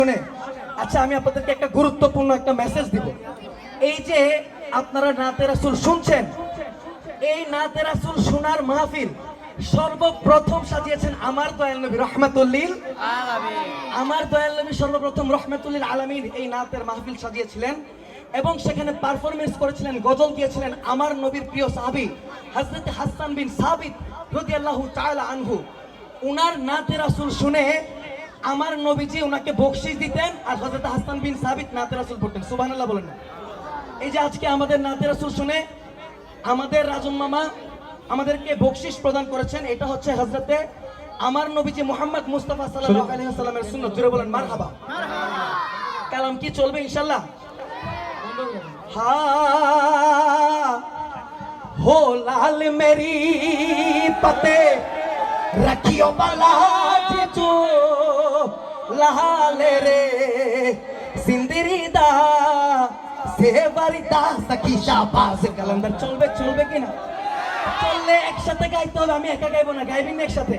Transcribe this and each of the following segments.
শুনে আচ্ছা আমি আপনাদেরকে একটা গুরুত্বপূর্ণ একটা মেসেজ দিব। এই যে আপনারা নাতে রাসূল শুনছেন, এই নাতে রাসূল শোনার মাহফিল সর্বপ্রথম সাজিয়েছেন আমার দয়াল নবী রহমাতুল্লিল আলামিন। আমার দয়াল নবী সর্বপ্রথম রহমাতুল্লিল আলামিন এই নাতের মাহফিল সাজিয়েছিলেন এবং সেখানে পারফরমেন্স করেছিলেন, গজল গিয়েছিলেন আমার নবীর প্রিয় সাহাবী হযরত হাসান বিন সাবিত রাদিয়াল্লাহু তাআলা আনহু। উনার নাতে রাসূল শুনে আমার নবীজি ওনাকে বকশিশ দিতেন আর হযরত হাসান বিন সাবিত নাতে রাসূল পড়তেন। সুবহানাল্লাহ বলেন না। এই যে আজকে আমাদের নাতে রাসূল শুনে আমাদের রাজন মামা আমাদেরকে বকশিশ প্রদান করেছেন, এটা হচ্ছে হযরতে আমার নবীজি মুহাম্মদ মুস্তাফা সাল্লাল্লাহু আলাইহি ওয়াসাল্লামের সুন্নাত। জোরে বলেন মারহাবা। কালাম কি চলবে ইনশাআল্লাহ? हाँ हो लाल मेरी पते रखियो बलाज जो लाले रे सिंदरीदा सेवरिदा सखी शाबाश। कलंदर चलবে চলবে কি না? চললে একসাথে গাইতে হবে, আমি একা গাইবো না, গাইবেন না একসাথে।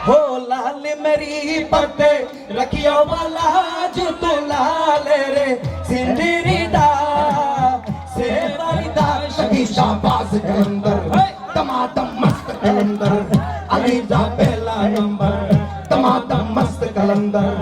हो लाल मेरी पते रखियो बलाज जो लाले रे सिंदरीदा सखी शाबाश। कलंदर टमाटम मस्त कलंदर अली दा पहला नंबर, टमाटम मस्त कलंदर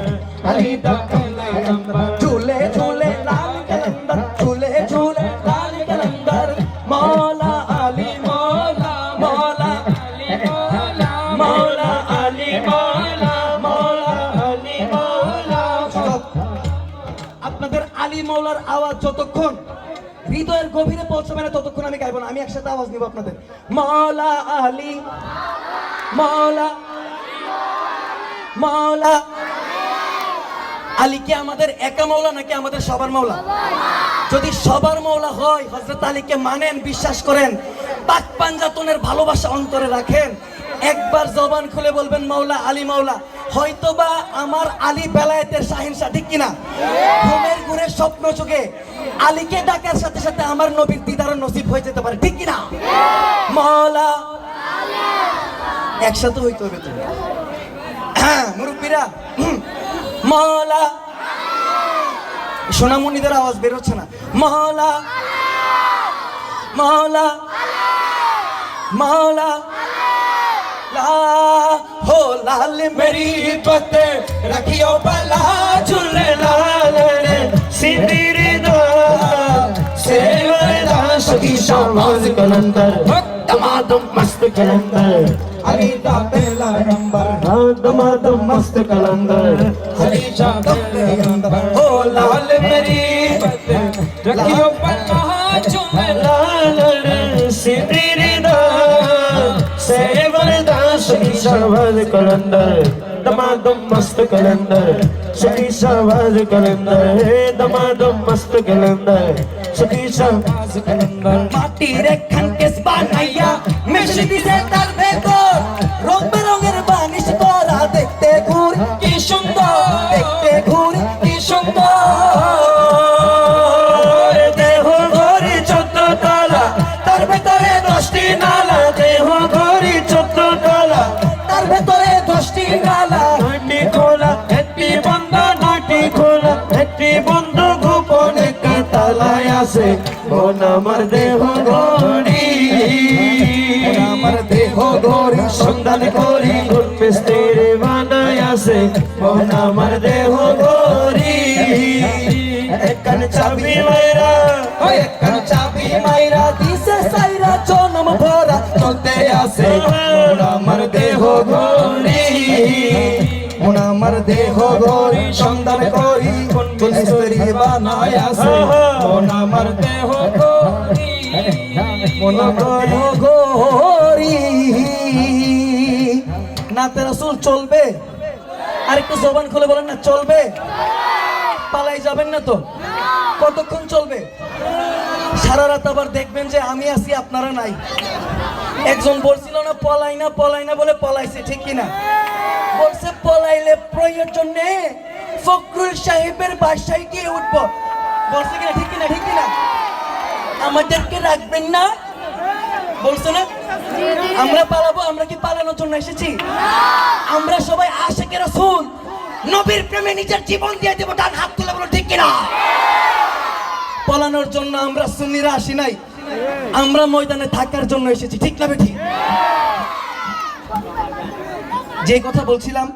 अली दा पहला नंबर। झूले झूले लाल कलंदर, झूले झूले लाल कलंदर मौला अली मौला मौला अली मौला मौला अली मौला मौला अली मौला। আপনাদের আলী মৌলার আওয়াজ যতক্ষণ হৃদয়ের গভীরে পৌঁছাবে না ততক্ষণ আমি গাইবো না। আমি একসাথে আওয়াজ নিব আপনাদের। মৌলা আলী মৌলা মৌলা। আলী কি আমাদের একা মৌলা নাকি আমাদের সবার মৌলা? যদি সবার মৌলা হয় হযরত আলীকে মানেন, বিশ্বাস করেন, পাক পাঞ্জাতনের ভালোবাসা অন্তরে রাখেন, একবার জবান খুলে বলবেন মৌলা আলী মৌলা, হয়তোবা আমার আলী বেলায়েতের শাহিনশাহ। ঠিক কিনা? ঘুমের ঘুরে স্বপ্ন যুগে আলীকে ডাকার সাথে সাথে আমার নবীর দিদার নসিব হয়ে যেতে পারে। ঠিক কিনা? মৌলা একসাথে হইতে হবে তো। হ্যাঁ মুরব্বীরা, মৌলা। সোনামণিদের আওয়াজ বের হচ্ছে না। মৌলা মৌলা মৌলা हो लाल मेरी पते रखियो बला झूले लाल रे सिंदरीदा सेवरदा सखी शाबाश। कलंदर टमाटम मस्त कलंदर अली दा पहला नंबर, टमाटम मस्त कलंदर अली दा पहला नंबर। हो लाल मेरी पते रखियो बला झूले लाल रे सिंदरीदा सेवरदा सखी शाबाश। कलंदर दमादम मस्त कलंदर सखी शाबाश। कलंदर दमादम मस्त कलंदर सखी शाबाश। कलंदर माटी रे खनकेस बानाइया मिश्री से तार भेतर रंग बेरंगेर बानिश करा देखते घूर की सुंदर, देखते घूर की सुंदर। देह घोरी 14 तला तार भेतरे 10টি নালা, দেহ ঘোরি 14 তলা তার ভেতরে 10টি নালা। 9টি খোলা 1টি বন্ধ, 9টি খোলা 1টি বন্ধ, গোপন একটা তালায় আছে মন আমার দেহ ঘোরি। আমার দেহ ঘোরি সন্ধান করি কোন মিস্ত্রি বানায় আছে মন আমার দেহ ঘোরি। একখান চাবি মাইরা একখান চাবি মাইরা দিছে সাইরা জনম ভরা চলতে আছে মন আমার দেহ ঘোরি। মন আমার দেহ ঘোরি সন্ধান করি কোন মিস্ত্রি বানায় আছে মন আমার দেহ ঘোরি। মন আমার ঘোরি। নাতে রাসূল চলবে? আর একটু জবান খুলে বলেন না চলবে? পালাই যাবেন না তো? কতক্ষণ চলবে? সারা রাত আবার দেখবেন যে আমি আছি আপনারা নাই। একজন বলছিল না পলাই না পলাই না বলে পলাইছে। ঠিক কিনা? বলছে পলাইলে প্রয়োজন নেই, ফখরুল সাহেবের বাসায় গিয়ে উঠবো। বলছে কিনা? ঠিক কিনা? ঠিক কিনা? আমাদেরকে রাখবেন না বলছে না? আমরা পালাবো। আমরা কি পালানোর জন্য এসেছি? আমরা সবাই আশিকে রাসূল, নবীর প্রেমে নিজের জীবন দিয়ে দেব, ডান হাত তুলে বলো ঠিক কিনা। পলানোর জন্য আমরা সুন্নিরা আসি নাই, আমরা ময়দানে থাকার জন্য এসেছি, ঠিক না বেঠি? যে কথা বলছিলাম,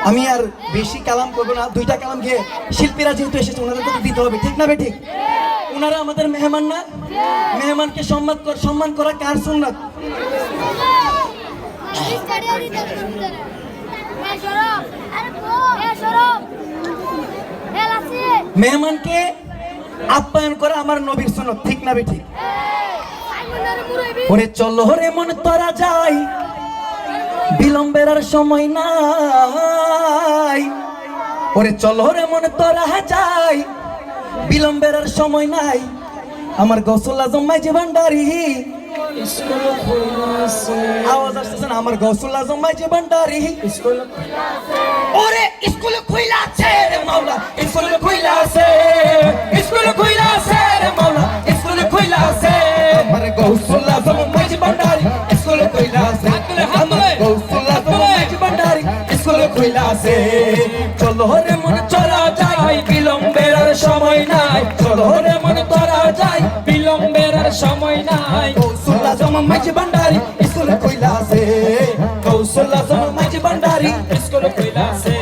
আমি আর বেশি কালাম করবো না, দুইটা কালাম গিয়ে শিল্পীরা যেহেতু এসেছে ওনাদেরকে তো দিতে হবে, ঠিক না বেঠি? ওনারা আমাদের মেহমান না, মেহমানকে সম্মান করা কার সুন্নাত? মেহমানকে আপ্যায়ন করা আমার নবীর সুন্নাত, ঠিক না বেঠি? ওরে চলো রে মন তোরা যাই, বিলম্বের আর সময় নাই। ওরে চলো রে মন তোরা যাই, বিলম্বের আর সময় নাই। আমার গৌসুল আজম মাইজি ভান্ডারি, আওয়াজ আসতেছে না? আমার গৌসুল আজম মাইজি ভান্ডারি, ওরে স্কুল খুইলাছে রে মাওলা, স্কুল খুইলাছে, স্কুল খুইলাছে রে মাওলা, স্কুল খুইলাছে। আমার গৌসুল আজম মাইজি ভান্ডারি, স্কুল খুইলাছে, আমার গৌসুল আজম মাইজি ভান্ডারি, স্কুল খুইলাছে। চলো রে মন চলা যাই, বিলম্বের আর সময় নাই। চলো রে মন তোরা যাই, বিলম্বের আর সময় নাই। গৌসুল আজম মাইজি ভান্ডারি, স্কুল খুইলাছে, গৌসুল আজম মাইজি ভান্ডারি, স্কুল খুইলাছে,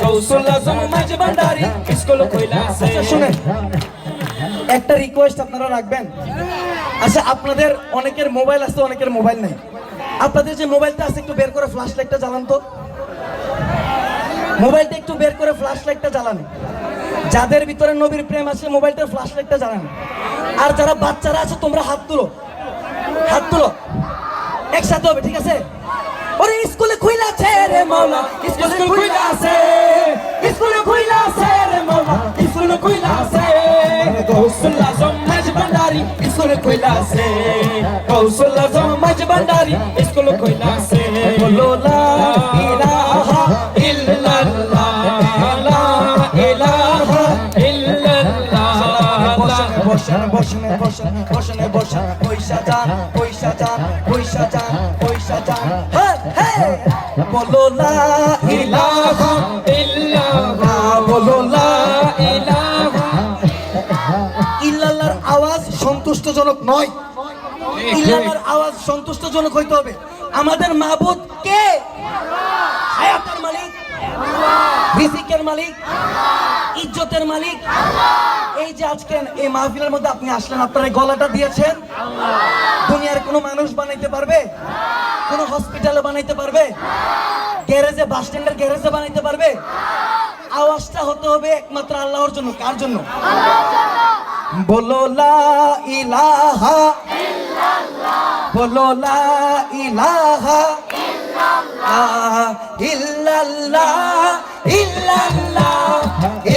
গৌসুল আজম মাইজি ভান্ডারি, স্কুল খুইলাছে। শুনেন, একটা রিকোয়েস্ট আপনারা রাখবেন। আচ্ছা, আপনাদের অনেকের মোবাইল আছে, অনেকের মোবাইল নেই। আপনাদের যে মোবাইলটা আছে একটু বের করে ফ্ল্যাশ লাইটটা জ্বালান তো, মোবাইলটা একটু বের করে ফ্ল্যাশ লাইটটা জ্বালান। যাদের ভিতরে নবীর প্রেম আছে মোবাইলটার ফ্ল্যাশ লাইটটা জ্বালান। আর যারা বাচ্চারা আছে তোমরা হাত তুলো, হাত তুলো, একসাথে হবে, ঠিক আছে? ওরে স্কুলে খুইলাছে রে মাওলা, স্কুলে খুইলাছে, স্কুলে খুইলাছে রে মাওলা, স্কুলে খুইলাছে। গৌসুল আজম মাইজি ভান্ডারি, স্কুলে খুইলাছে, গৌসুল আজম মাইজি ভান্ডারি, স্কুলে খুইলাছে। বলো লা ইলাহা ইল্লাল্লাহ, লা ইলাহা ইল্লাল্লাহ। বসেন বসেন বসেন বসেন বসেন, পয়সা যান, পয়সা যান, পয়সা যান, পয়সা যান। বলো লা ইলাহা ইল্লাল্লাহ, বলো লা ইলাহা ইল্লাল্লাহর আওয়াজ সন্তুষ্টজনক নয়, ইল্লাল্লাহর আওয়াজ সন্তুষ্টজনক হইতে হবে। আমাদের মাবুদ কে? হায়াতের মালিক, রিজিকের মালিক, ইজ্জতের মালিক। এই যে আজকে এই মাহফিলের মধ্যে আপনি আসলেন, আপনার এই গলাটা দিয়েছেন, দুনিয়ার কোনো মানুষ বানাইতে পারবে? কোন হসপিটালে বানাইতে পারবে? গ্যারেজে, বাস স্ট্যান্ডের গ্যারেজে বানাইতে পারবে? আওয়াজটা হতে হবে একমাত্র আল্লাহর জন্য। কার জন্য? বলো লা ইলাহা ইল্লাল্লাহ, বলো লা ইলাহা ইল্লাল্লাহ, ইল্লাল্লাহ,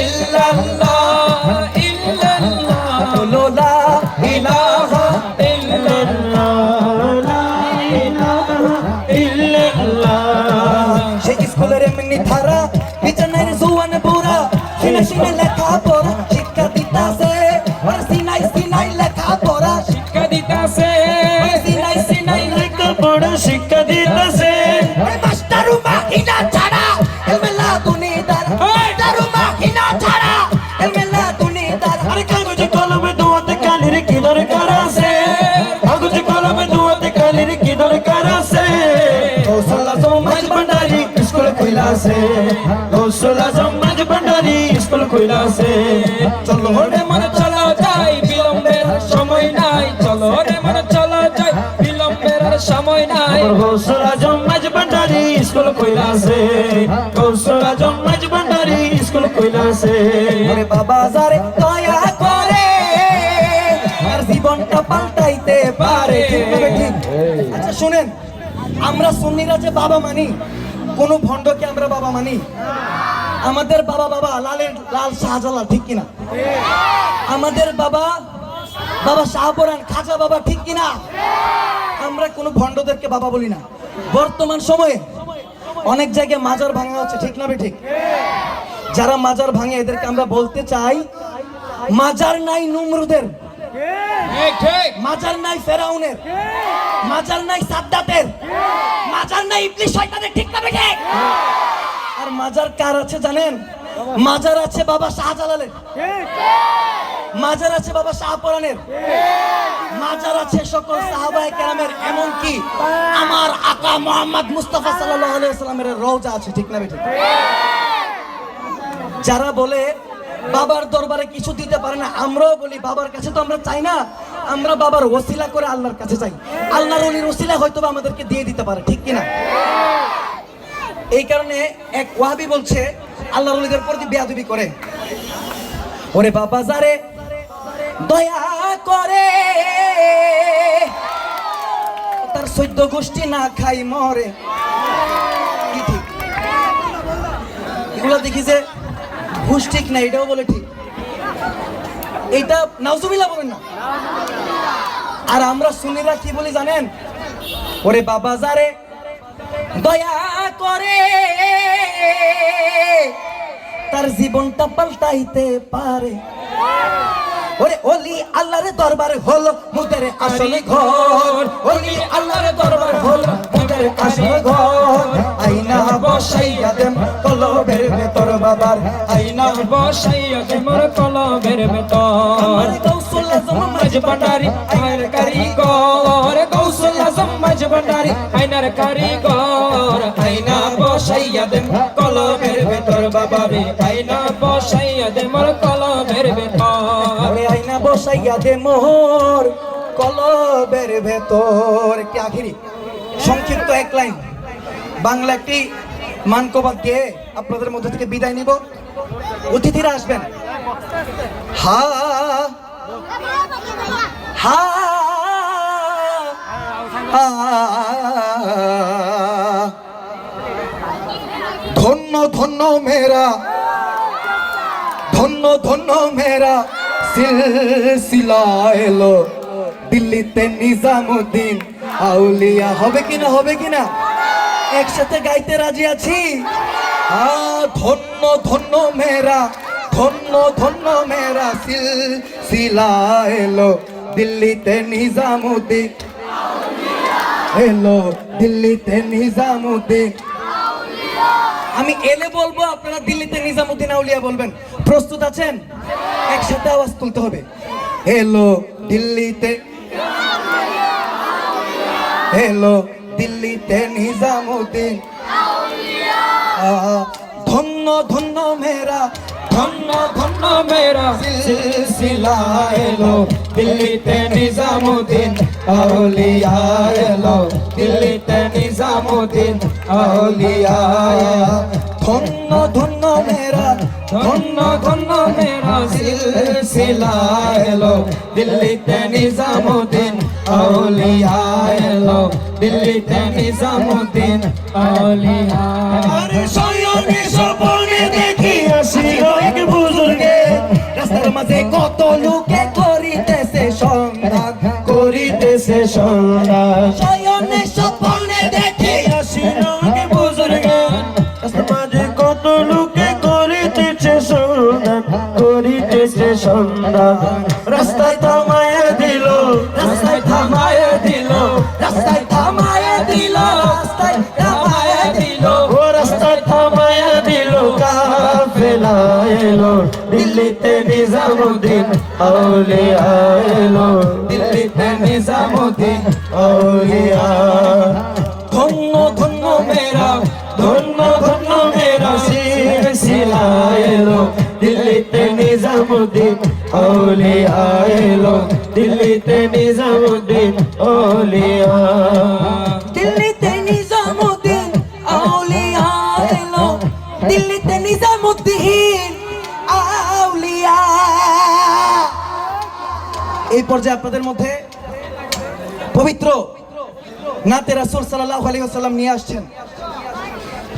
ইল্লাল্লাহ, ইল্লাল্লাহ, বলো লা ইলাহা ইল্লাল্লাহ, লা ইলাহা ইল্লাল্লাহ। সে স্কুলের এমনি ধারা, বিছানার জোয়ান বুড়া, সিনে সিনে লেখা পড়া শিক্ষা দিতাছে, আর সিনাই সিনাই লেখা পড়া শিক্ষা দিতাছে, সিনাই সিনাই লেখা পড়া শিক্ষা দিতাছে। মাস্টারু মাহিনা ছাড়া এলমেলা দুনিদার, মাস্টারু মাহিনা ছাড়া এলমেলা দুনিদার। আরে কাগজে কলমে দোয়াতে কালির কি দরকার আছে? কাগজে কলমে দোয়াতে কালির কি দরকার আছে? গৌসুল আজম মাইজি ভান্ডারি, স্কুল খুইলাছে, গৌসুল আজম মাইজি ভান্ডারি, স্কুল খুইলাছে। চলো রে মন চলো যাই, বিলম্বের সময় নাই। চলো রে মন চলো যাই, বিলম্বের সময় নাই। গৌসুল আজম মাইজি ভান্ডারি, স্কুল খুইলাছে, গৌসুল আজম মাইজি ভান্ডারি, স্কুল খুইলাছে। ওরে বাবা যারে দয়া করে আর জীবনটা পাল্টাইতে পারে, ঠিক না ঠিক? আচ্ছা শুনেন, আমরা সুন্নিরা যে বাবা মানি, কোন ভণ্ডকে আমরা বাবা মানি? আমাদের বাবা বাবা লাল শাহজালাল, ঠিক কিনা? আমাদের বাবা বাবা শাহপরান, খাজা বাবা, ঠিক কিনা? আমরা কোনো ভণ্ডদেরকে বাবা বলি না। বর্তমান সময়ে অনেক জায়গায় মাজার ভাঙা হচ্ছে, ঠিক না ঠিক? যারা মাজার ভাঙে এদেরকে আমরা বলতে চাই, মাজার নাই নমরুদের, মাজার নাই ফেরাউনের, মাজার নাই সাদ্দাতের, মাজার নাই ইবলিস শয়তানের, ঠিক না ঠিক? আর আর মাজার কার আছে জানেন? মাজার আছে বাবা শাহজালালের, মাজার আছে বাবা শাহপরানের, মাজার আছে সকল সাহাবায়ে কেরামের, এমনকি আমার আকা মুহাম্মদ মুস্তাফা সাল্লাল্লাহু আলাইহি ওয়াসাল্লামের রওজা আছে, ঠিক না বেঠিক? যারা বলে বাবার দরবারে কিছু দিতে পারে না, আমরাও বলি বাবার কাছে তো আমরা চাই না, আমরা বাবার ওসিলা করে আল্লাহর কাছে চাই। আল্লাহর ওলির ওসিলা হয়তো আমাদেরকে দিয়ে দিতে পারে, ঠিক কিনা? এই কারণে এক ওয়াহাবি বলছে আল্লাহর ওলিদের প্রতি বেয়াদবি করে, ওরে বাবা যারে দয়া করে তার 14 গোষ্ঠী না খাই মরে। কি ঠিক? এগুলো দেখি যে ঘুষ ঠিক না, এটাও বলে ঠিক। এইটা নাউজুবিল্লাহ বলেন না। আর আমরা সুন্নিরা কি বলি জানেন? ওরে বাবা যারে দয়া করে তার জীবনটা পাল্টাইতে পারে। ওরে ওলি আল্লাহর দরবার হলো মুদের আসল ঘর, ওলি আল্লাহর দরবার হলো মুদের আসল ঘর। আইনা বসাইয়া দেম কলবের ভেতর বাবার, আইনা বসাইয়া দে মোর কলবের ভেতর। আমার গৌসুল আজম মাঝ ভান্ডারি আইনার কারিগর, গৌসুল আজম মাঝ ভান্ডারি আইনার কারিগর। আইনা বসাইয়া দে কলবের ভেতর বাবা রে, আইনা বসাইয়া দে মোর কলবের ভেতর। আইনা বসাইয়া দে মোর কলবের ভেতর। একটি আখিরি সংক্ষিপ্ত এক লাইন বাংলা একটি মানকবাদ দিয়ে আপনাদের মধ্যে থেকে বিদায় নিব। অতিথিরা আসবেন। হা হা ধন্য ধন্য মেরা, ধন্য ধন্য মেরা সিলসিলা এলো দিল্লিতে নিজামুদ্দিন আউলিয়া। হবে কিনা, হবে কিনা? একসাথে গাইতে রাজি আছি। ধন্য ধন্য মেরা, ধন্য ধন্য মেরা সিলসিলা এলো দিল্লিতে নিজামুদ্দিন, এলো দিল্লিতে নিজামুদ্দিন। আমি এলে বলবো, আপনারা দিল্লিতে নিজামুদ্দিন আউলিয়া বলবেন। প্রস্তুত আছেন? একসাথে আওয়াজ তুলতে হবে। এলো দিল্লিতে, এলো দিল্লিতে নিজামুদ্দিন। ধন্য ধন্য মেরা, ধন্য ধন্য মেরা সিলসিলা এলো দিল্লিতে নিজামুদ্দিন আউলিয়া, এলো দিল্লিতে নিজামুদ্দিন আউলিয়া। ধন্য ধন্য মেরা, ধন্য ধন্য মেরা সিলসিলা এলো দিল্লিতে নিজামুদ্দিন আউলিয়া, এলো দিল্লিতে নিজামুদ্দিন আউলিয়া। আরে শয়নে স্বপ্নে দেখি আসিল এক বুজুর্গে, রাস্তার মাঝে কত লোকে করিতেছে সন্ধান, করিতেছে সন্ধান। শয়নে স্বপ্নে দেখি আসিল এক বুজুর্গে, রাস্তার মাঝে কত লোকে করিতেছে সন্ধান, করিতেছে সন্ধান। রাস্তায় থামায় দিল, রাস্তায় থামায় দিল, রাস্তায় থামায় দিল, রাস্তায় থামায় দিল, ও রাস্তায় থামায় দিল কাফেলা এলো দিল্লিতে নিজামুদ্দিন আউলিয়া, এলো দিল্লিতে নিজামুদ্দিন আউলিয়া। ধন্য ধন্য মেরা, ধন্য ধন্য মেরা সিলসিলা এলো দিল্লিতে নিজামুদ্দিন আউলিয়া, এলো দিল্লিতে নিজামুদ্দিন আউলিয়া। দিল্লিতে নিজামুদ্দিন আউলিয়া এলো দিল্লিতে নিজামুদ্দিন আউলিয়া। এই পর্যায়ে আপনাদের মধ্যে পবিত্র নাতে রাসূল সাল্লাল্লাহু আলাইহি ওয়াসাল্লাম নিয়ে আসছেন।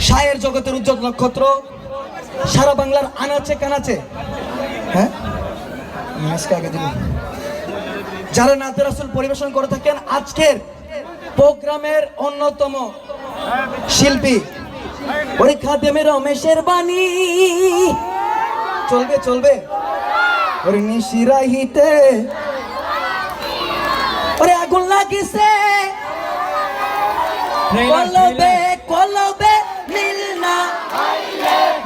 শায়ের জগতের উজ্জ্বল নক্ষত্র, সারা বাংলার আনাচে কানাচে, হ্যাঁ যারা নাতে রাসূল পরিবেশন করে থাকেন, আজকের প্রোগ্রামের অন্যতম শিল্পী ওই খাদেমে রমেশের বাণী। চলবে চলবে ওরে নিশিরাহিতে ওরে আগুন লাগিছে, কলবে কলবে মিলনা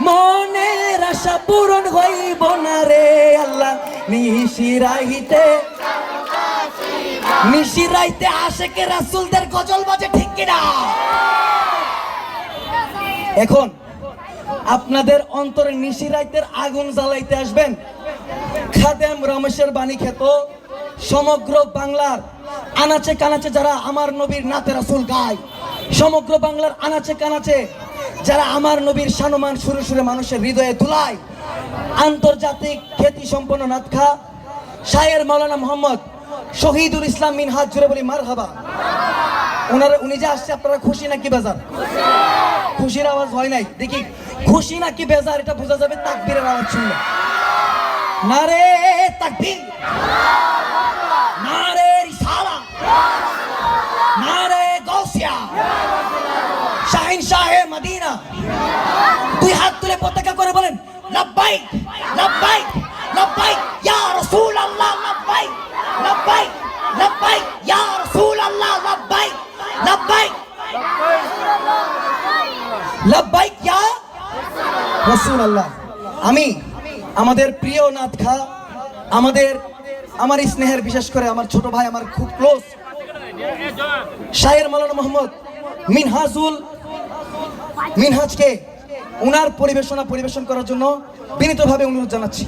মনের আশা পূরণ হইব না রে আল্লাহ নিশিরাইতে আশেকে রাসূলদের গজল বাজে ঠিক কিনা? এখন আপনাদের অন্তরে নিশিরাইতের আগুন জ্বালাইতে আসবেন খাদেম রমেশের বাণী খ্যাত সমগ্র বাংলার আনাচে কানাচে যারা আমার নবীর নাতে রাসূল গায়, সমগ্র বাংলার আনাচে কানাচে যারা আমার নবীর সম্মান সুরে সুরে মানুষের হৃদয়ে তুলায়, আন্তর্জাতিক খ্যাতি সম্পন্ন নাতখা শায়ের মাওলানা মোহাম্মদ শহীদুল ইসলাম মিনহাজ, জুড়ে বলি মারহাবা। উনি যে আসছে, আপনারা খুশি নাকি বেজার? খুশির আওয়াজ হয় নাই, দেখি খুশি নাকি বেজার এটা বোঝা যাবে তাকবীরের আওয়াজ শুনলে। নারে তাকবীর, নারে রিসালা, নারে গাউসিয়া, শাহিন শাহে মদিনা। দুই হাত তুলে পতাকা করে বলেন লাব্বাইক লাব্বাইক লাব্বাইক ইয়া রাসূলুল্লাহ, লাব্বাইক লাব্বাইক লাব্বাইক ইয়া রাসূলুল্লাহ, লাব্বাইক লাব্বাইক লাব্বাইক ইয়া রাসূলুল্লাহ। আমি আমাদের প্রিয় নাতখা, আমার স্নেহের, বিশেষ করে আমার ছোট ভাই, আমার খুব ক্লোজ শায়ের মাওলানা মোহাম্মদ মিনহাজকে ওনার পরিবেশন করার জন্য বিনীতভাবে অনুরোধ জানাচ্ছি।